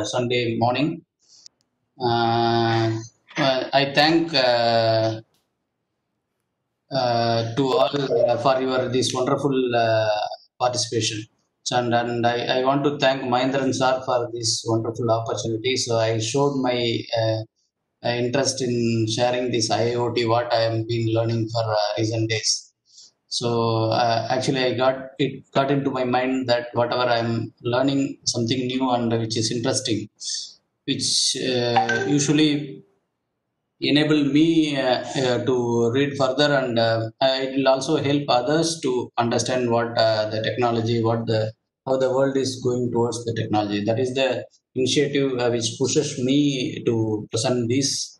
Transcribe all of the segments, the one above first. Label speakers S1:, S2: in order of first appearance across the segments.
S1: Sunday morning. I thank to all for your this wonderful participation. And I want to thank Mahindran sir for this wonderful opportunity. So I showed my interest in sharing this IoT what I have been learning for recent days. So actually, I got into my mind that whatever I'm learning something new and which is interesting, which usually enable me to read further, and it will also help others to understand what the technology, what the how the world is going towards the technology. That is the initiative which pushes me to present this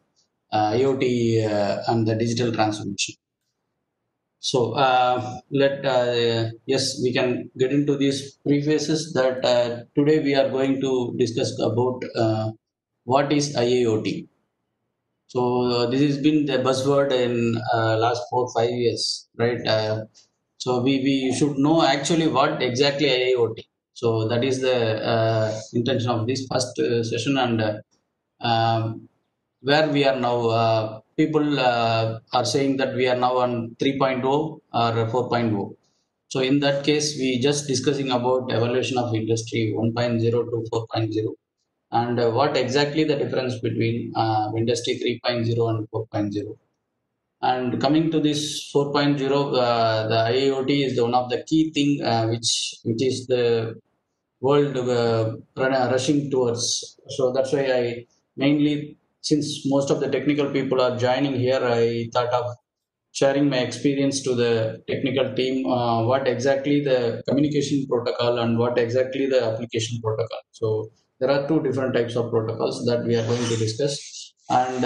S1: IoT and the digital transformation. So let yes, we can get into these prefaces that today we are going to discuss about what is IIoT. So this has been the buzzword in last 4 5 years, right? So we should know actually what exactly IIoT. So that is the intention of this first session, and where we are now. People are saying that we are now on 3.0 or 4.0. So in that case, we just discussing about evolution of industry 1.0 to 4.0, and what exactly the difference between industry 3.0 and 4.0. And coming to this 4.0, the IoT is the one of the key thing which is the world rushing towards. So that's why I mainly, since most of the technical people are joining here, I thought of sharing my experience to the technical team, what exactly the communication protocol and what exactly the application protocol. So there are two different types of protocols that we are going to discuss. And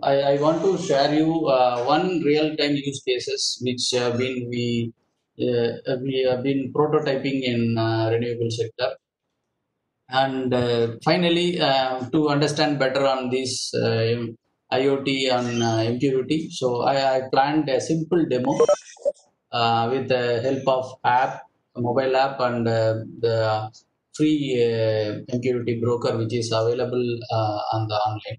S1: I want to share you one real-time use cases which we have been prototyping in renewable sector. And finally, to understand better on this IoT and impurity, so I planned a simple demo with the help of a mobile app, and the free impurity broker which is available on the online.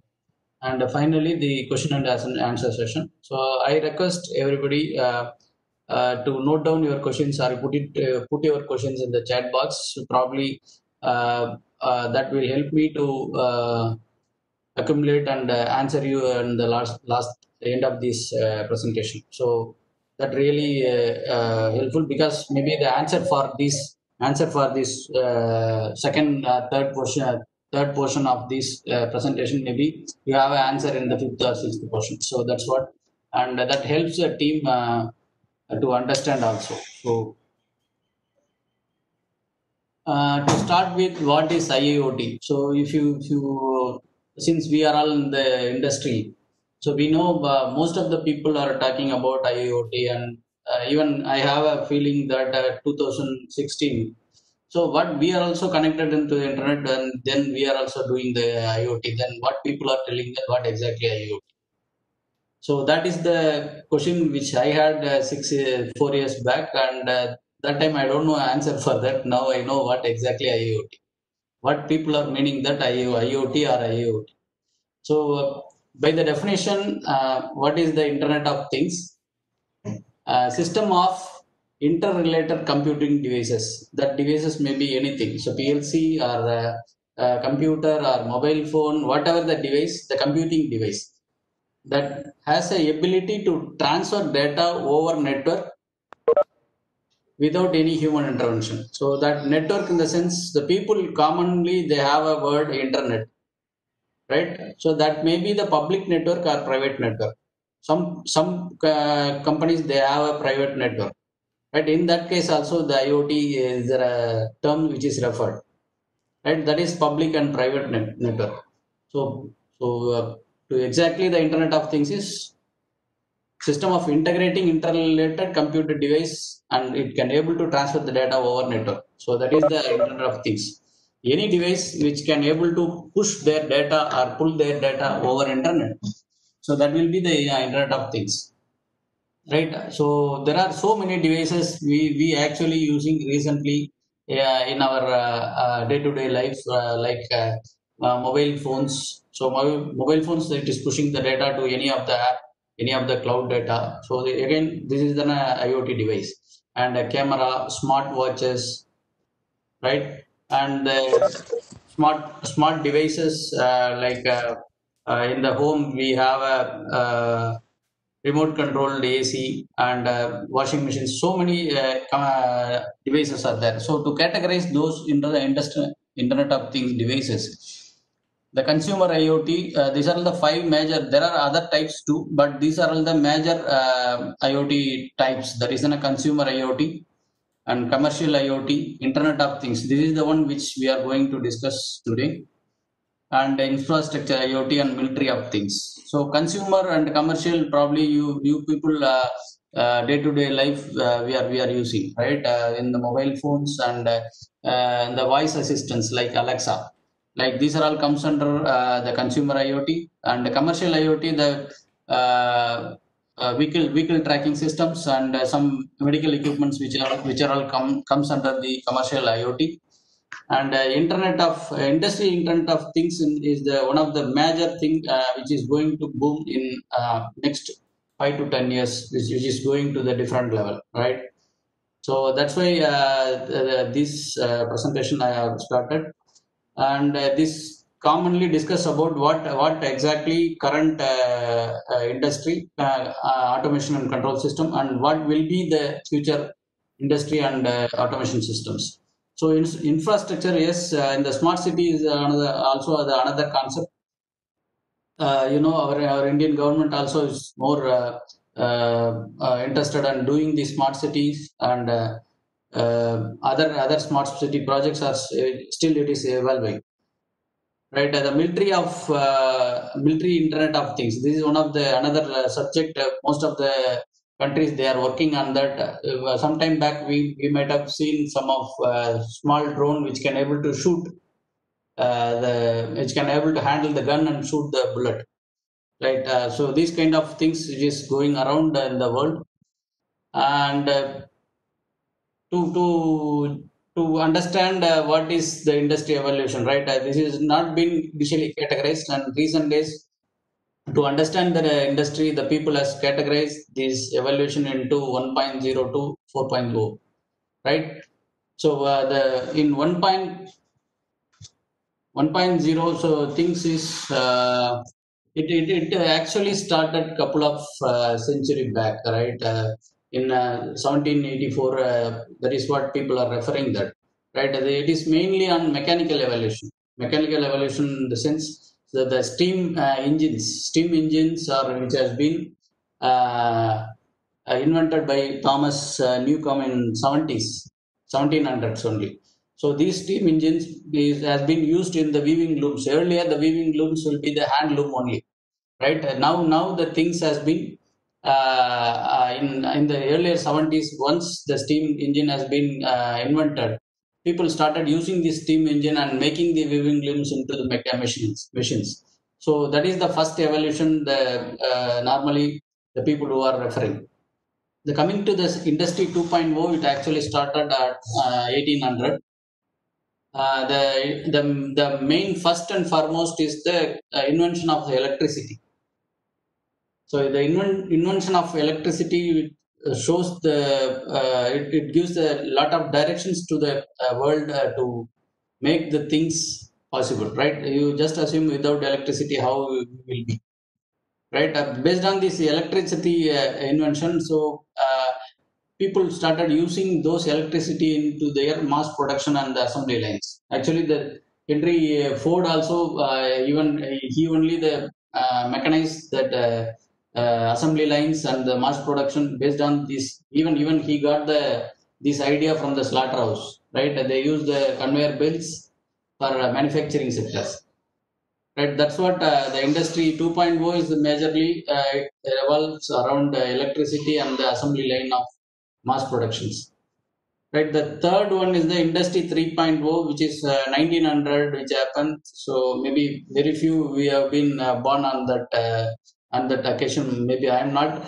S1: And finally, the question and answer session. So I request everybody to note down your questions or put your questions in the chat box. So probably that will help me to accumulate and answer you in the last end of this presentation. So that really helpful, because maybe the answer for this second third portion of this presentation, maybe you have an answer in the fifth or sixth portion. So that's what, and that helps the team to understand also. So to start with, what is IIoT? So if you since we are all in the industry, so we know most of the people are talking about IIoT, and even I have a feeling that 2016. So what we are also connected into the internet, and then we are also doing the IoT. Then what people are telling that what exactly IoT? So that is the question which I had 4 years back, and that time I don't know answer for that. Now I know what exactly IoT. What people are meaning that IoT or IoT. So by the definition, what is the Internet of Things? System of interrelated computing devices. That devices may be anything. So PLC or computer or mobile phone, whatever the device, the computing device that has a ability to transfer data over network without any human intervention. So that network, in the sense, the people commonly they have a word internet, right? So that may be the public network or private network. Some companies they have a private network, right? In that case also the IoT is a term which is referred, right? That is public and private network. So to exactly the Internet of Things is system of integrating interrelated computer device, and it can able to transfer the data over network. So that is the Internet of Things. Any device which can able to push their data or pull their data over internet, so that will be the Internet of Things, right? So there are so many devices we actually using recently, in our day-to-day life, like mobile phones. So mobile phones, it is pushing the data to any of the app, any of the cloud data. So again, this is an IoT device, and a camera, smart watches, right? And smart devices, in the home we have a remote controlled AC and washing machines. So many devices are there. So to categorize those into the Internet of Things devices, the consumer IoT, these are all the five major. There are other types too, but these are all the major IoT types. That is in a consumer IoT and commercial IoT, Internet of Things. This is the one which we are going to discuss today, and infrastructure IoT and military of things. So consumer and commercial, probably you people day to day life, we are using, right, in the mobile phones, and the voice assistants like Alexa, like these are all comes under the consumer IoT. And the commercial IoT, the vehicle tracking systems, and some medical equipments which are all comes under the commercial IoT. And Internet of Things is the one of the major thing which is going to boom in next 5 to 10 years, which is going to the different level, right? So that's why this presentation I have started, and this commonly discuss about what exactly current industry automation and control system, and what will be the future industry and automation systems. So infrastructure, yes, in the smart city is another, also the another concept. Our Indian government also is more interested in doing the smart cities, and other smart city projects are still it is evolving, right? The military Internet of Things, this is one of the another subject. Most of the countries, they are working on that. Some time back, we might have seen some of small drone which can able to shoot the which can able to handle the gun and shoot the bullet, right? So these kind of things which is going around in the world. And to understand what is the industry evolution, right? This is not been initially categorized, and recent days, to understand the industry, the people has categorized this evolution into 1.0 to 4.0, right? So the in 1.0, so things is it actually started couple of century back, right? In 1784, that is what people are referring that, right? It is mainly on mechanical evolution. Mechanical evolution in the sense that the steam engines are which has been uh, invented by Thomas Newcomb in 70s, 1700s only. So these steam engines has been used in the weaving looms. Earlier, the weaving looms will be the hand loom only, right? Now the things has been in the earlier 70s. Once the steam engine has been invented, people started using the steam engine and making the weaving looms into the machines. So that is the first evolution. The normally the people who are referring. The coming to this industry 2.0, it actually started at 1800. The main first and foremost is the invention of electricity. So the invention of electricity shows it gives a lot of directions to the world to make the things possible, right? You just assume without electricity how it will be, right? Based on this electricity invention, so people started using those electricity into their mass production and the assembly lines. Actually, the Henry Ford also, even he only the mechanized that assembly lines and the mass production based on this. Even he got this idea from the slaughterhouse, right? They use the conveyor belts for manufacturing sectors. Right, that's what the industry 2.0 is majorly. It revolves around electricity and the assembly line of mass productions. Right, the third one is the industry 3.0, which is 1900, which happened. So maybe very few we have been born on that occasion. Maybe I am not.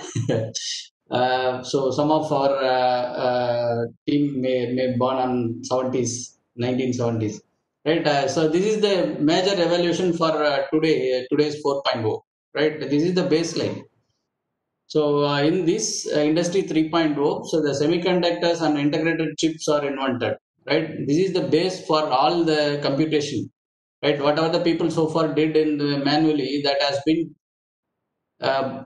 S1: So some of our team may born on 70s, 1970s, right? So this is the major evolution for today's 4.0, right? This is the baseline. So in this industry 3.0, so the semiconductors and integrated chips are invented, right? This is the base for all the computation, right? Whatever the people so far did in the manually, that has been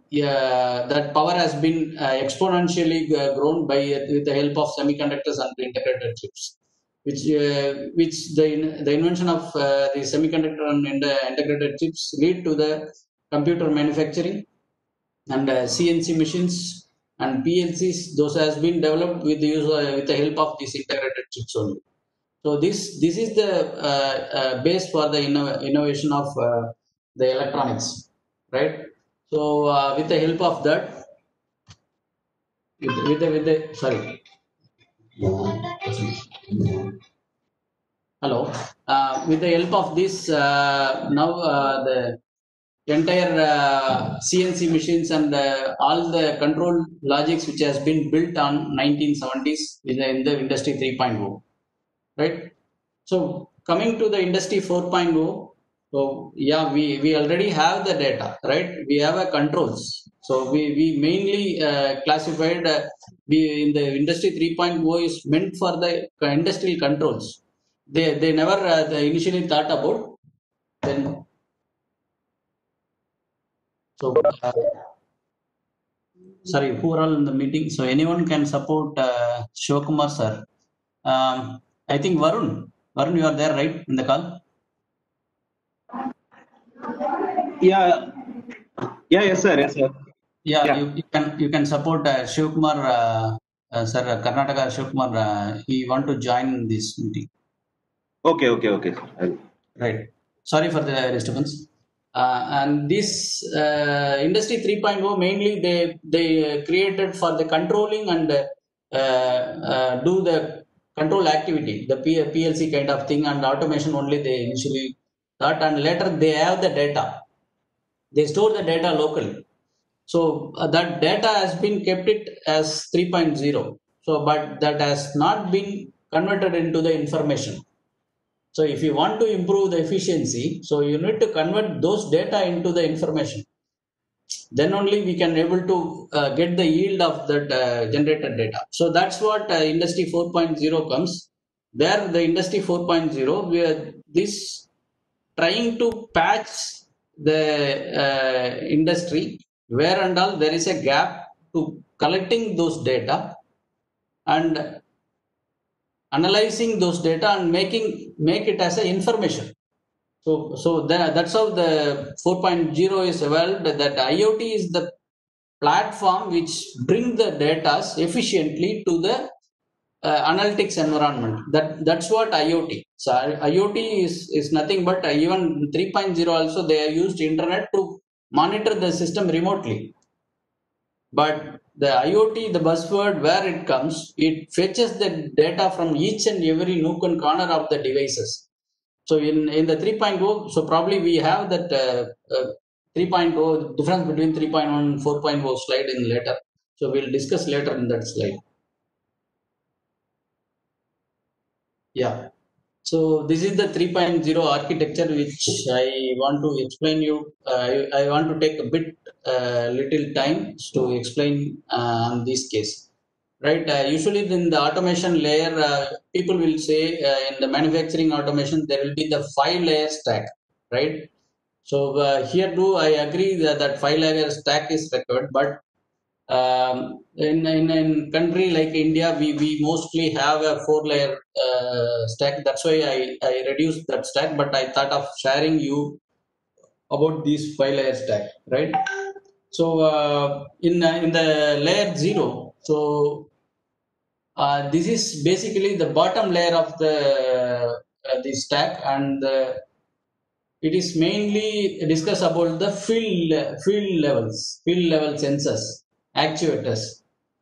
S1: yeah, that power has been exponentially grown by with the help of semiconductors and integrated chips, which the invention of the semiconductor and integrated chips lead to the computer manufacturing and CNC machines and PLCs. Those has been developed with the use with the help of these integrated chips only. So this is the base for the innovation of the electronics, right? So with the help of that, with the sorry, hello, with the help of this now the entire CNC machines and all the control logics which has been built on 1970s in the industry 3.0, right? So coming to the industry 4.0, so yeah, we already have the data, right? We have a controls. So we mainly classified we in the industry 3.0 is meant for the industrial controls. They never they initially thought about then. So sorry, who are all in the meeting? So anyone can support Shivakumar sir. I think Varun, you are there, right, in the call?
S2: Yeah, yeah, yes, sir, yes, sir.
S1: Yeah,
S2: Yeah,
S1: you can support Shivkumar, sir, Karnataka Shivkumar. He want to join this meeting.
S2: okay, okay, okay, sir.
S1: Right. Sorry for the disturbance. And this industry 3.0 mainly they created for the controlling and do the control activity, the PLC kind of thing, and automation only they initially thought, and later they have the data. They store the data locally. So that data has been kept it as 3.0. So, but that has not been converted into the information. So if you want to improve the efficiency, so you need to convert those data into the information. Then only we can able to get the yield of that generated data. So that's what industry 4.0 comes. There the industry 4.0, where this trying to patch the industry where and all there is a gap to collecting those data and analyzing those data and make it as a information. That's how the 4.0 is evolved. That IoT is the platform which bring the data efficiently to the analytics environment. That's what IoT. So IoT is nothing but even 3.0 also they have used internet to monitor the system remotely. But the IoT, the buzzword where it comes, it fetches the data from each and every nook and corner of the devices. So in the 3.0, so probably we have that 3.0 difference between 3.1 and 4.0 slide in later. So we'll discuss later in that slide. Yeah. So this is the 3.0 architecture which I want to explain you. I want to take a bit little time to explain on this case. Right. Usually in the automation layer, people will say in the manufacturing automation there will be the 5-layer stack. Right. So here too I agree that 5-layer stack is required, but in country like India, we mostly have a 4-layer stack. That's why I reduced that stack, but I thought of sharing you about this 5-layer stack, right? So in the layer 0, so this is basically the bottom layer of the stack, and it is mainly discuss about the field level sensors, actuators,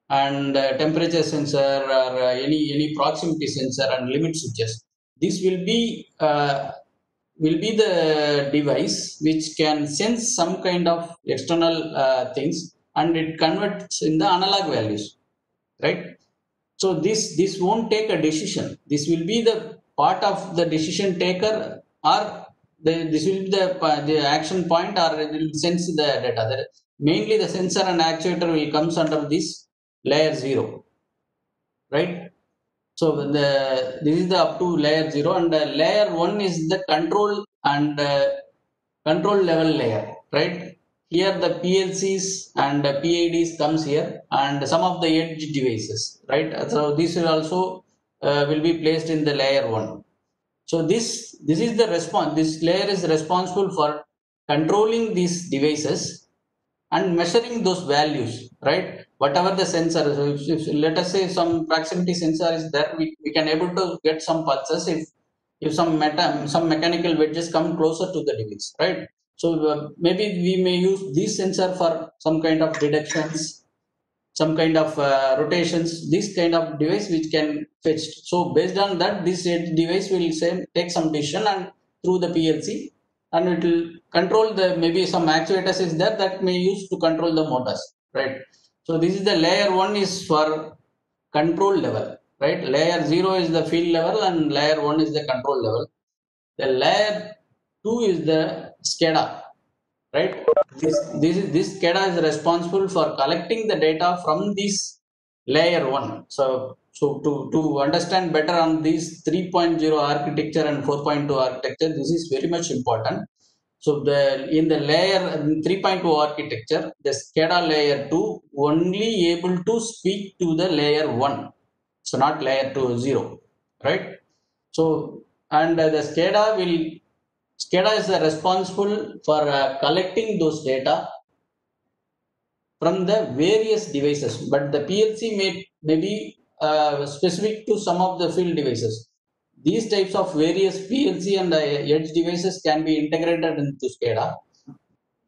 S1: and temperature sensor or any proximity sensor and limit switches. This will be the device which can sense some kind of external things and it converts in the analog values, right? So this won't take a decision. This will be the part of the decision taker, or this will be the action point, or it will sense the data. Mainly the sensor and actuator will comes under this layer 0, right? So this is the up to layer 0, and layer 1 is the control and control level layer, right? Here the PLCs and PIDs comes here, and some of the edge devices, right? So this will also will be placed in the layer 1. So this is the response. This layer is responsible for controlling these devices and measuring those values, right? Whatever the sensor, if let us say some proximity sensor is there, we can able to get some pulses if some mechanical wedges come closer to the device, right? So maybe we may use this sensor for some kind of deductions, some kind of rotations, this kind of device which can fetch. So based on that, this device will say take some decision and through the PLC, and it will control the, maybe some actuators is there that may use to control the motors, right? So this is the layer 1 is for control level, right? Layer 0 is the field level and layer 1 is the control level. The layer 2 is the SCADA, right? This SCADA is responsible for collecting the data from this layer 1. So to understand better on this 3.0 architecture and 4.2 architecture, this is very much important. So in the layer 3.2 architecture, the SCADA layer 2 only able to speak to the layer 1, so not layer 2 0, right? So and the SCADA is responsible for collecting those data from the various devices, but the PLC may be specific to some of the field devices. These types of various PLC and edge devices can be integrated into SCADA,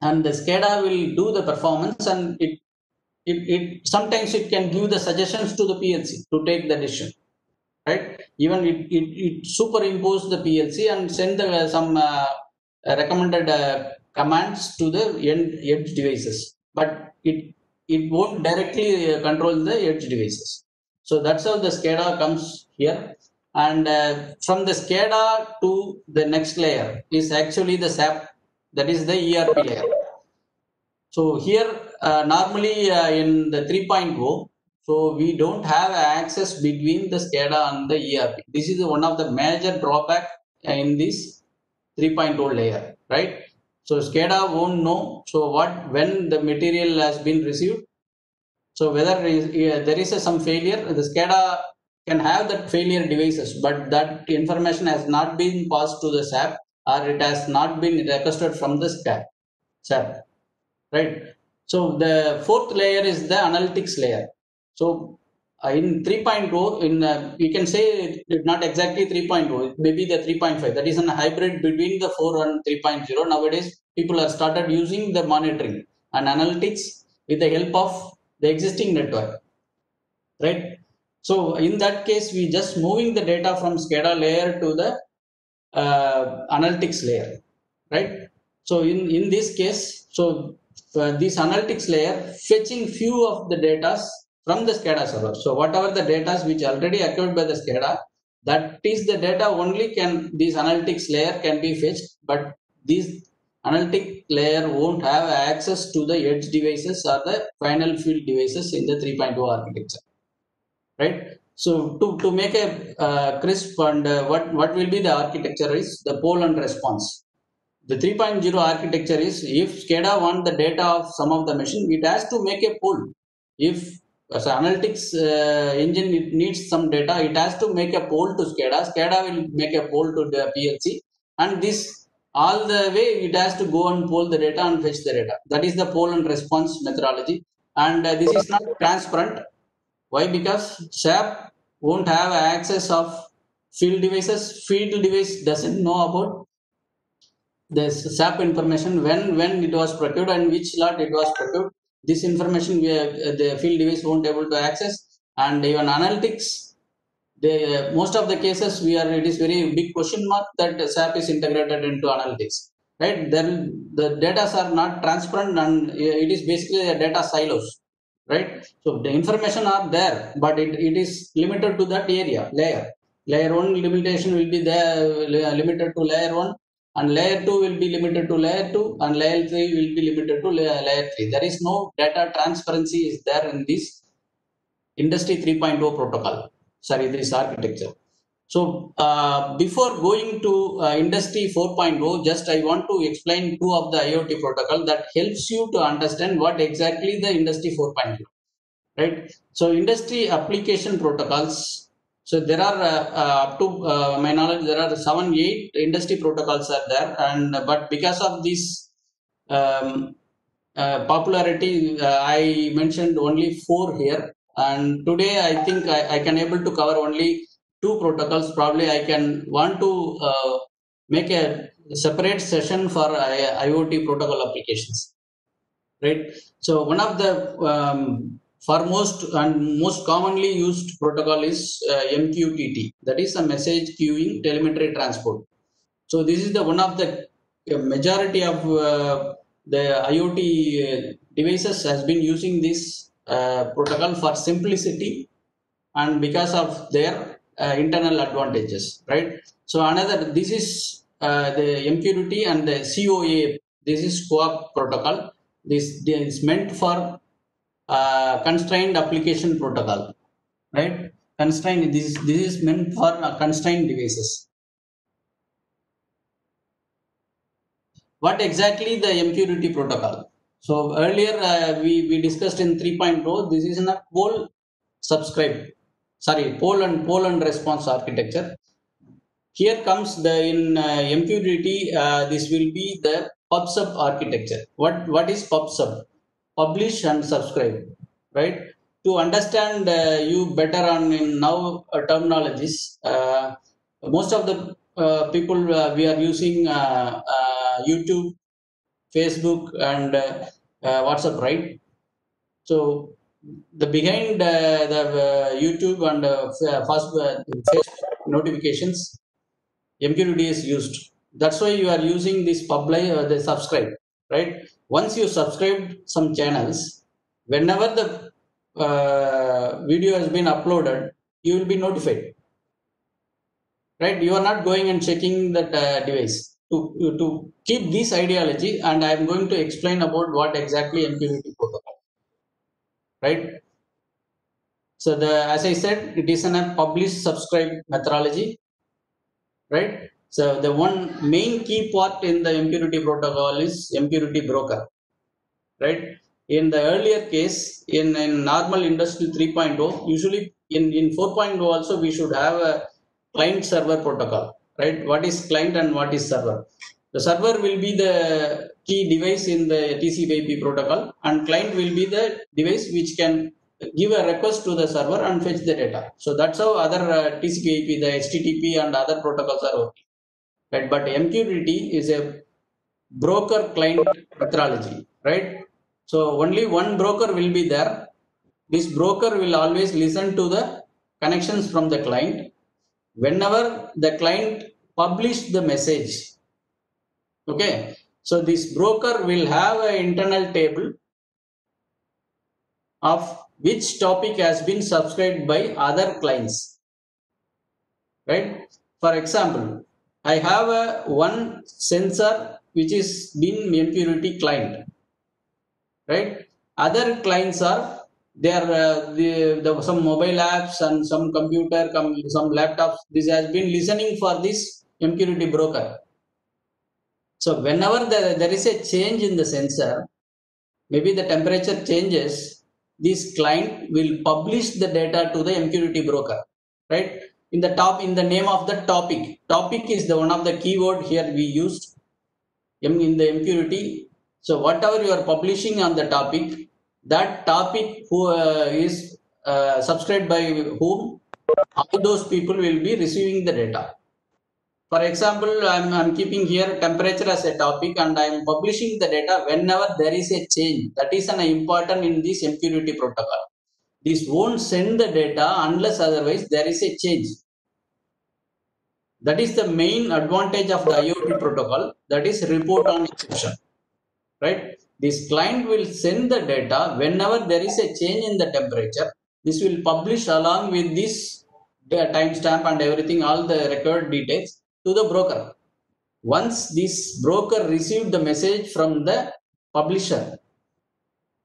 S1: and the SCADA will do the performance, and it sometimes it can give the suggestions to the PLC to take the decision, right? Even it superimpose the PLC and send some recommended commands to the edge devices, but it won't directly control the edge devices. So that's how the SCADA comes here. And from the SCADA to the next layer is actually the SAP, that is the ERP layer. So here normally in the 3.0, so we don't have access between the SCADA and the ERP. This is one of the major drawback in this 3.0 layer, right? So SCADA won't know. So when the material has been received, so whether there is some failure, the SCADA can have that failure devices, but that information has not been passed to the SAP, or it has not been requested from the SAP, right? So the fourth layer is the analytics layer. So in 3.0, we can say it's not exactly 3.0, it may be the 3.5. That is a hybrid between the 4 and 3.0. Nowadays, people have started using the monitoring and analytics with the help of the existing network, right? So in that case, we just moving the data from SCADA layer to the analytics layer, right? So in this case, so this analytics layer fetching few of the data from the SCADA server. So whatever the data which already acquired by the SCADA, that is the data only this analytics layer can be fetched, but this analytic layer won't have access to the edge devices or the final field devices in the 3.0 architecture, right? So to make a crisp, and what will be the architecture is the poll and response. The 3.0 architecture is, if SCADA want the data of some of the machine, it has to make a poll. If as analytics engine it needs some data, it has to make a poll to SCADA. SCADA will make a poll to the PLC, and this all the way it has to go and poll the data and fetch the data. That is the poll and response methodology, and this is not transparent. Why? Because SAP won't have access of field devices. Field device doesn't know about the SAP information, when it was procured and which lot it was procured. This information the field device won't able to access. And even analytics, most of the cases it is very big question mark that SAP is integrated into analytics, right? The data are not transparent, and it is basically a data silos, right? So the information are there, but it is limited to that area layer. Layer 1 limitation will be there, limited to layer 1, and layer 2 will be limited to layer 2, and layer 3 will be limited to layer 3. There is no data transparency is there in this industry 3.0 protocol, sorry, this architecture. So before going to industry 4.0, just I want to explain two of the IoT protocol that helps you to understand what exactly the industry 4.0, right? So industry application protocols, so there are up to my knowledge there are 7 8 industry protocols are there, and but because of this um, popularity, I mentioned only 4 here, and today I think I can able to cover only 2 protocols. Probably I can want to make a separate session for IoT protocol applications, right? So one of the foremost and most commonly used protocol is MQTT, that is a message queuing telemetry transport. So this is the one of the majority of the IoT devices has been using this protocol for simplicity and because of their internal advantages, right? So another, this is the MQTT and the COA. This is CoAP protocol. This is meant for constrained application protocol, right? Constrained. This is meant for constrained devices. What exactly the MQTT protocol? So earlier we discussed in 3.0, this is in a poll and response architecture. Here comes the in MQTT, this will be the PubSub architecture. What is PubSub? Publish and subscribe, right? To understand you better on in now terminologies, most of the people we are using YouTube, Facebook, and WhatsApp, right? So the behind the YouTube and Facebook notifications, MQTT is used. That's why you are using this publish or the subscribe, right? Once you subscribe some channels, whenever the video has been uploaded, you will be notified, right? You are not going and checking that device. To keep this ideology, and I am going to explain about what exactly MQTT protocol, right? So the, as I said, it is a publish subscribe methodology, right? So the one main key part in the MQTT protocol is MQTT broker, right? In the earlier case, in normal industry 3.0, usually in 4.0 also we should have a client server protocol, right? What is client and what is server? The server will be the key device in the TCP/IP protocol, and client will be the device which can give a request to the server and fetch the data. So that's how other TCP/IP, the HTTP and other protocols are working, right? But MQTT is a broker client methodology, right? So only one broker will be there. This broker will always listen to the connections from the client. Whenever the client publish the message, okay, so this broker will have an internal table of which topic has been subscribed by other clients, right? For example, I have a one sensor which is been MQTT client, right? Other clients are there, some mobile apps and some computer, some laptops. This has been listening for this MQTT broker. So whenever there is a change in the sensor, maybe the temperature changes, this client will publish the data to the MQTT broker, right? In the name of the topic. Topic is the one of the keyword here we used in the MQTT. So whatever you are publishing on the topic, that topic who is subscribed by whom, all those people will be receiving the data. For example, I'm keeping here temperature as a topic, and I'm publishing the data whenever there is a change. That is an important in this MQTT protocol. This won't send the data unless otherwise there is a change. That is the main advantage of the IoT protocol, that is report on exception, right? This client will send the data whenever there is a change in the temperature. This will publish along with this timestamp and everything, all the record details to the broker. Once this broker received the message from the publisher,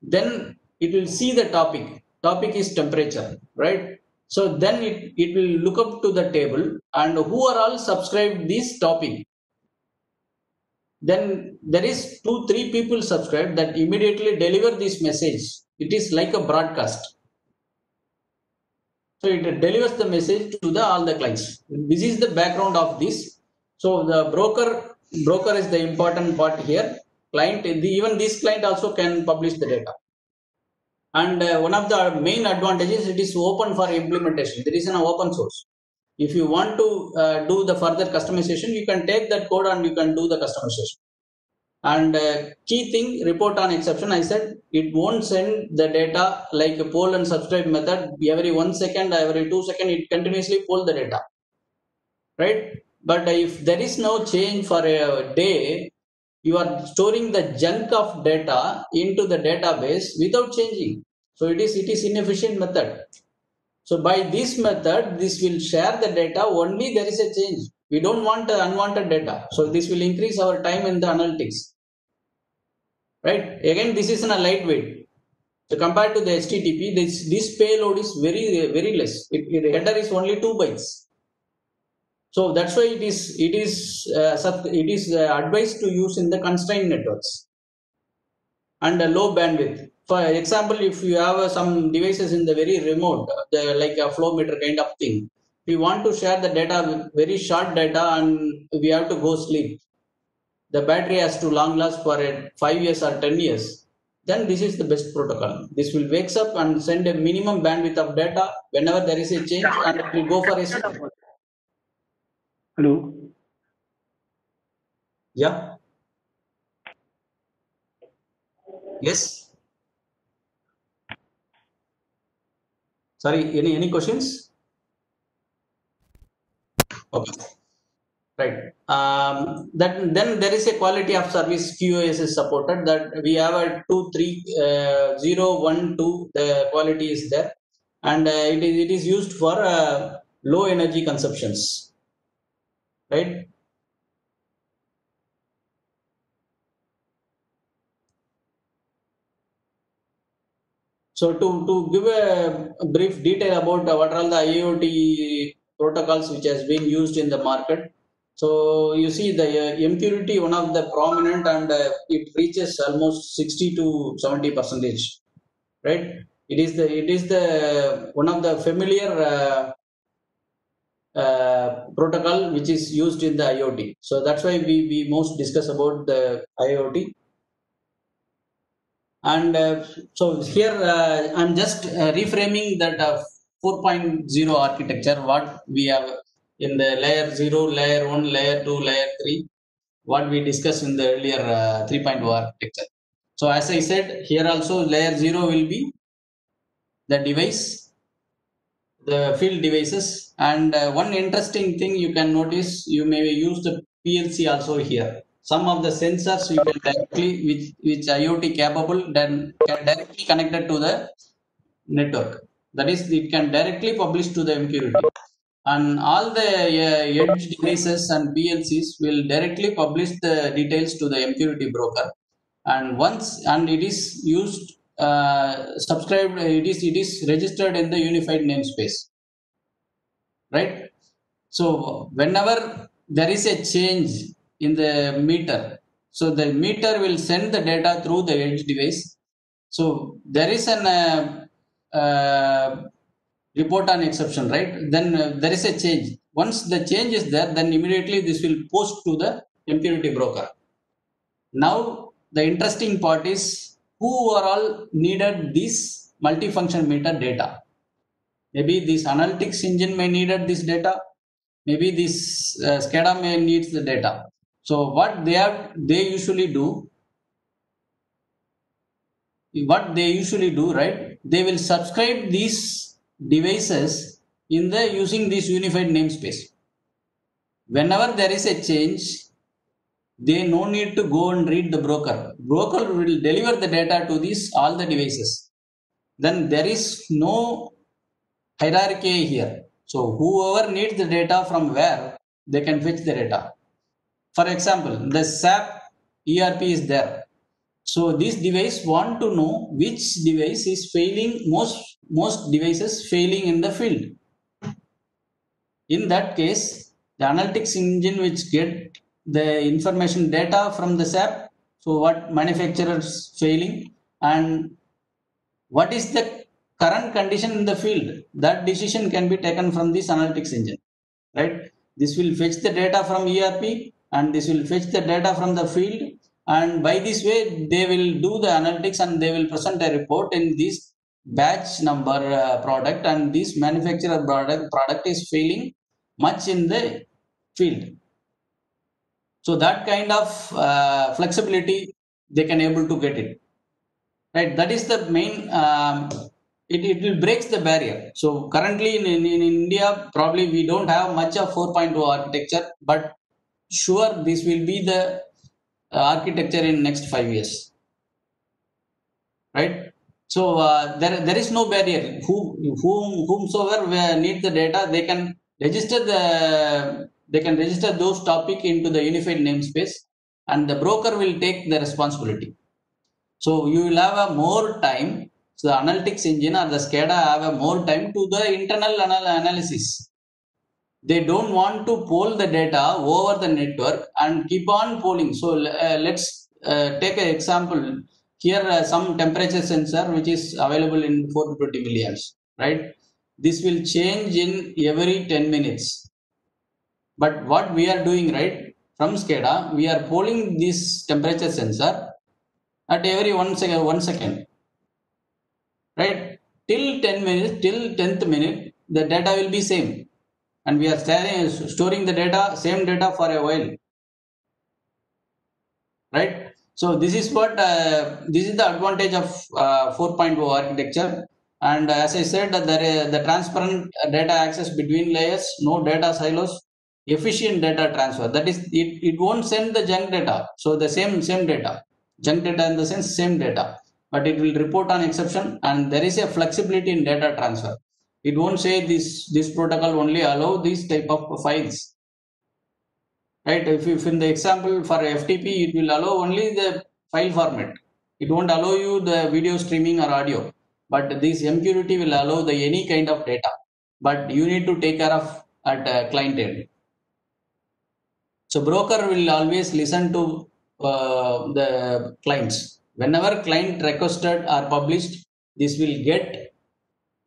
S1: then it will see the topic is temperature, right? So then it will look up to the table and who are all subscribed this topic. Then there is 2-3 people subscribed that immediately deliver this message. It is like a broadcast. So it delivers the message to all the clients. This is the background of this. So the broker is the important part here. Client, even this client also can publish the data. And one of the main advantages, it is open for implementation. There is an open source. If you want to do the further customization, you can take that code and you can do the customization. And key thing, report on exception, I said it won't send the data like a poll and subscribe method. Every 1 second, every 2 seconds, it continuously poll the data, right? But if there is no change for a day, you are storing the junk of data into the database without changing. So it is inefficient method. So by this method, this will share the data only there is a change. We don't want unwanted data. So this will increase our time in the analytics. Right? Again, this is in a lightweight. So compared to the HTTP, this payload is very less. The header is only 2 bytes. So that's why it is advised to use in the constrained networks and a low bandwidth. For example, if you have some devices in the very remote, like a flow meter kind of thing, we want to share the data, very short data, and we have to go sleep. The battery has to long last for 5 years or 10 years. Then this is the best protocol. This will wakes up and send a minimum bandwidth of data whenever there is a change, and it will go for a sleep.
S2: Hello.
S1: Yeah. Yes. Sorry, any questions? Okay. Right. Then there is a quality of service QoS is supported, that we have a 2, 3, 0, 1, 2. The quality is there, and it is used for low energy consumptions. Right. So to give a brief detail about what are all the IoT protocols which has been used in the market. So you see the MQTT, one of the prominent, and it reaches almost 60 to 70%. Right? It is the one of the familiar protocol which is used in the IoT. So that's why we most discuss about the IoT. And so here I'm just reframing that 4.0 architecture, what we have in the layer 0, layer 1, layer 2, layer 3, what we discussed in the earlier 3.0 architecture. So as I said, here also layer 0 will be the device, the field devices, and one interesting thing you can notice, you may use the PLC also here. Some of the sensors you can directly, which IoT capable, then can directly connected to the network. That is, it can directly publish to the MQTT, and all the edge devices and PLCs will directly publish the details to the MQTT broker. And it is used, subscribed, it is registered in the unified namespace. Right? So whenever there is a change in the meter, so the meter will send the data through the edge device. So there is an report on exception, right? Then there is a change. Once the change is there, then immediately this will post to the MQTT broker. Now the interesting part is, who are all needed this multifunction meter data? Maybe this analytics engine may needed this data. Maybe this SCADA may needs the data. So what they usually do, right? They will subscribe these devices in the using this unified namespace. Whenever there is a change, they no need to go and read the broker. Broker will deliver the data to these all the devices. Then there is no hierarchy here. So whoever needs the data from where, they can fetch the data. For example, the SAP ERP is there. So this device want to know which device is failing, most devices failing in the field. In that case, the analytics engine which get the information data from the SAP, so what manufacturers failing and what is the current condition in the field, that decision can be taken from this analytics engine, right? This will fetch the data from ERP and this will fetch the data from the field, and by this way they will do the analytics and they will present a report in this batch number product, and this manufacturer product is failing much in the field. So that kind of flexibility they can able to get it, right? That is the main it will breaks the barrier. So currently in India probably we don't have much of 4.0 architecture, but sure this will be the architecture in next 5 years, right? So there is no barrier. Whomsoever need the data, they can register those topic into the unified namespace, and the broker will take the responsibility. So you will have a more time. So the analytics engine or the SCADA have a more time to the internal analysis. They don't want to poll the data over the network and keep on polling. So let's take an example. Here some temperature sensor which is available in 4 to 20 milliamps, right? This will change in every 10 minutes. But what we are doing, right, from SCADA, we are polling this temperature sensor at every 1 second, right? Till 10 minutes, till 10th minute, the data will be same. And we are storing the data, same data for a while, right? So this is what this is the advantage of 4.0 architecture. And as I said, the transparent data access between layers, no data silos, efficient data transfer. That is, it won't send the junk data. So the same data, junk data in the sense same data, but it will report on exception, and there is a flexibility in data transfer. It won't say this protocol only allow this type of files, right? If in the example for FTP, it will allow only the file format. It won't allow you the video streaming or audio, but this MQTT will allow the any kind of data, but you need to take care of at client end. So broker will always listen to the clients. Whenever client requested or published, this will get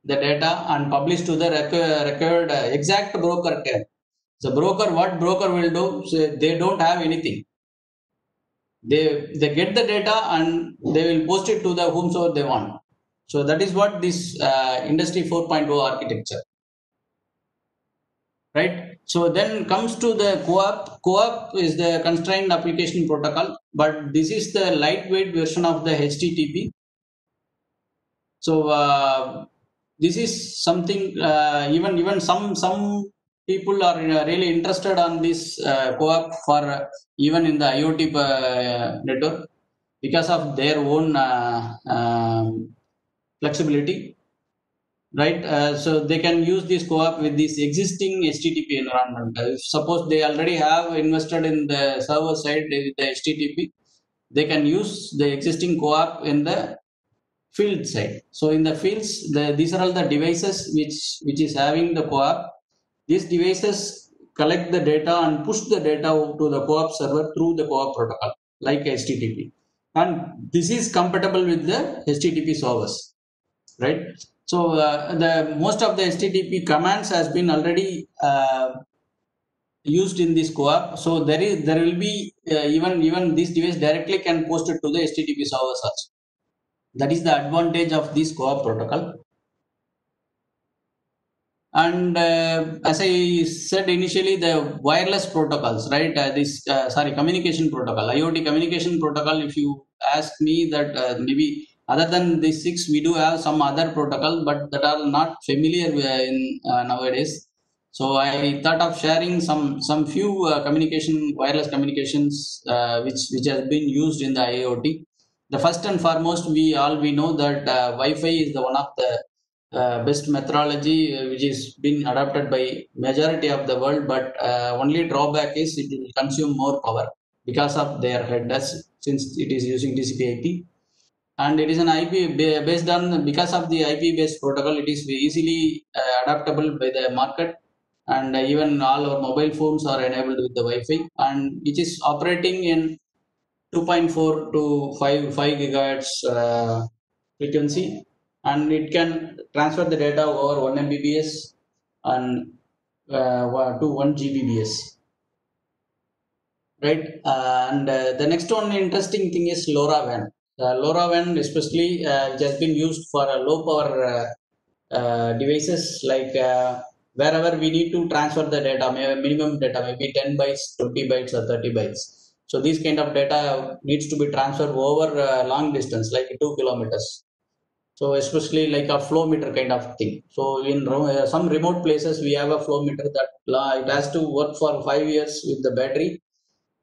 S1: the data and publish to the required exact broker tab. So what broker will do? So they don't have anything. They get the data and they will post it to the whomsoever they want. So that is what this industry 4.0 architecture, right? So then comes to the CoAP. CoAP is the constrained application protocol, but this is the lightweight version of the HTTP. So this is something even some people are really interested on this CoAP for even in the IoT network because of their own flexibility, right? So they can use this CoAP with this existing HTTP environment. If suppose they already have invested in the server side with the HTTP, they can use the existing CoAP in the field side. So in the fields, these are all the devices which is having the CoAP. These devices collect the data and push the data to the CoAP server through the CoAP protocol like HTTP, and this is compatible with the HTTP servers, right? So the most of the HTTP commands has been already used in this CoAP. So there will be even this device directly can post it to the HTTP servers also. That is the advantage of this CoAP protocol. And as I said initially, the wireless protocols, right? Communication protocol, IoT communication protocol. If you ask me that maybe other than these 6, we do have some other protocol, but that are not familiar in nowadays. So I thought of sharing some few wireless communications which has been used in the IoT. The first and foremost, we know that Wi-Fi is the one of the best methodology which is been adopted by majority of the world. But only drawback is it will consume more power because of their headers, since it is using TCP/IP, and it is an IP based on, because of the IP based protocol, it is easily adaptable by the market, and even all our mobile phones are enabled with the Wi-Fi, and it is operating in 2.4 to 5 gigahertz frequency, and it can transfer the data over 1 Mbps and to 1 Gbps, right? And the next one interesting thing is LoRaWAN. LoRaWAN, especially, it has been used for low power devices, like wherever we need to transfer the data, minimum data, maybe 10 bytes, 20 bytes, or 30 bytes. So these kind of data needs to be transferred over long distance, like 2 kilometers. So especially like a flow meter kind of thing. So in some remote places, we have a flow meter that it has to work for 5 years with the battery,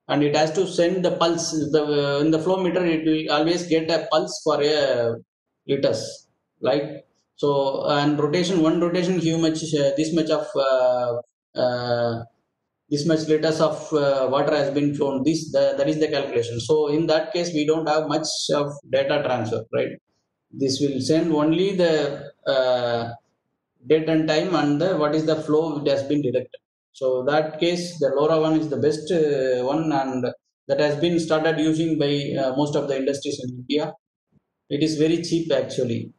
S1: and it has to send the pulse. In the flow meter, it will always get a pulse for a liters, right? So, and rotation, one rotation, how much uh, this much liters of water has been flown. That is the calculation. So in that case, we don't have much of data transfer, right? This will send only the date and time, and what is the flow it has been detected. So that case, the LoRaWAN is the best one, and that has been started using by most of the industries in India. It is very cheap actually,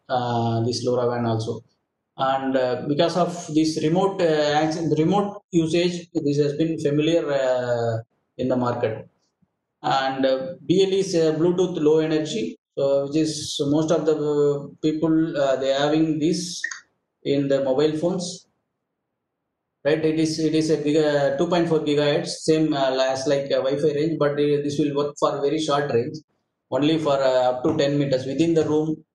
S1: this LoRaWAN also. And because of this remote usage, this has been familiar in the market. And BLE is Bluetooth low energy, so which is, so most of the people, they are having this in the mobile phones, right? It is a 2.4 gigahertz, same as like Wi-Fi range, but this will work for very short range, only for up to 10 meters within the room.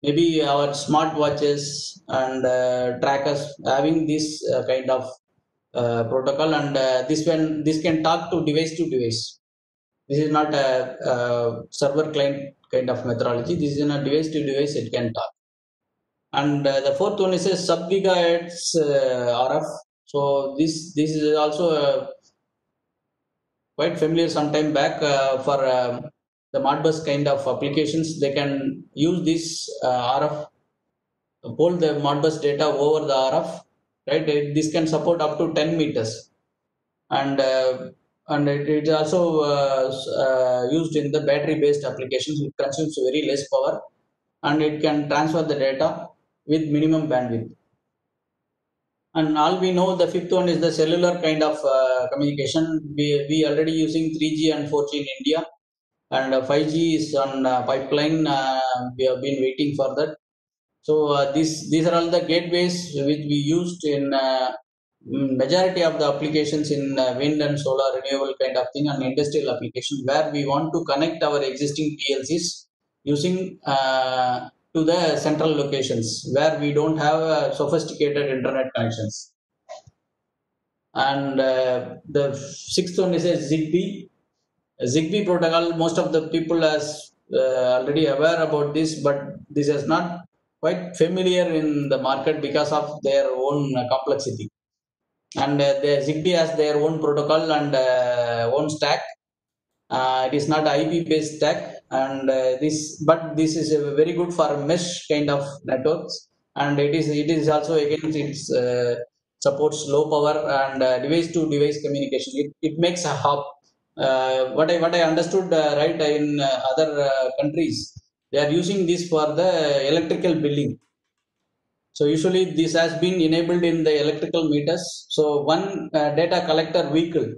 S1: Maybe our smart watches and trackers having this kind of protocol, and this can talk to device. This is not a server client kind of methodology. This is in a device to device, it can talk. And the fourth one is a sub gigahertz RF. So this is also quite familiar some time back for the Modbus kind of applications. They can use this RF, hold the Modbus data over the RF, right? This can support up to 10 meters, and it is also used in the battery based applications. It consumes very less power, and it can transfer the data with minimum bandwidth. And all we know, the fifth one is the cellular kind of communication. We already using 3G and 4G in India, and 5G is on pipeline. We have been waiting for that. So these are all the gateways which we used in majority of the applications in wind and solar renewable kind of thing, and industrial application, where we want to connect our existing PLCs using to the central locations where we don't have sophisticated internet connections. And the sixth one is a Zigbee. Zigbee protocol. Most of the people are already aware about this, but this is not quite familiar in the market because of their own complexity. And the Zigbee has their own protocol and own stack. It is not IP based stack, and but this is very good for mesh kind of networks, and it is also, again, it supports low power and device to device communication. It makes a hub. What I understood, right, in other countries, they are using this for the electrical billing. So usually this has been enabled in the electrical meters. So one data collector vehicle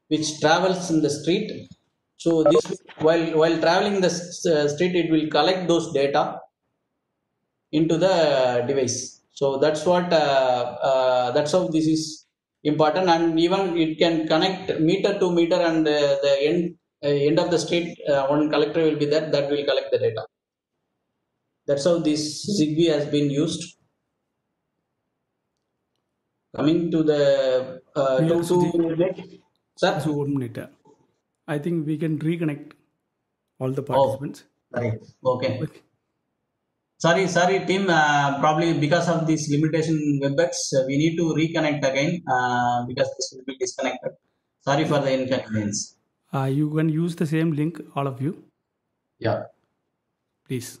S1: which travels in the street. So this, while traveling the street, it will collect those data into the device. So that's how this is important, and even it can connect meter to meter, and the end of the street, one collector will be there that will collect the data. That's how this Zigbee has been used. Coming to the
S3: Yeah,
S1: sir.
S3: So 1 minute. I think we can reconnect all the
S1: Oh,
S3: participants.
S1: sorry. Okay.
S3: Okay.
S1: Sorry, team. Probably because of this limitation WebEx, we need to reconnect again because this will be disconnected. Sorry for the inconvenience.
S3: You can use the same link, all of you,
S1: Yeah.
S3: please.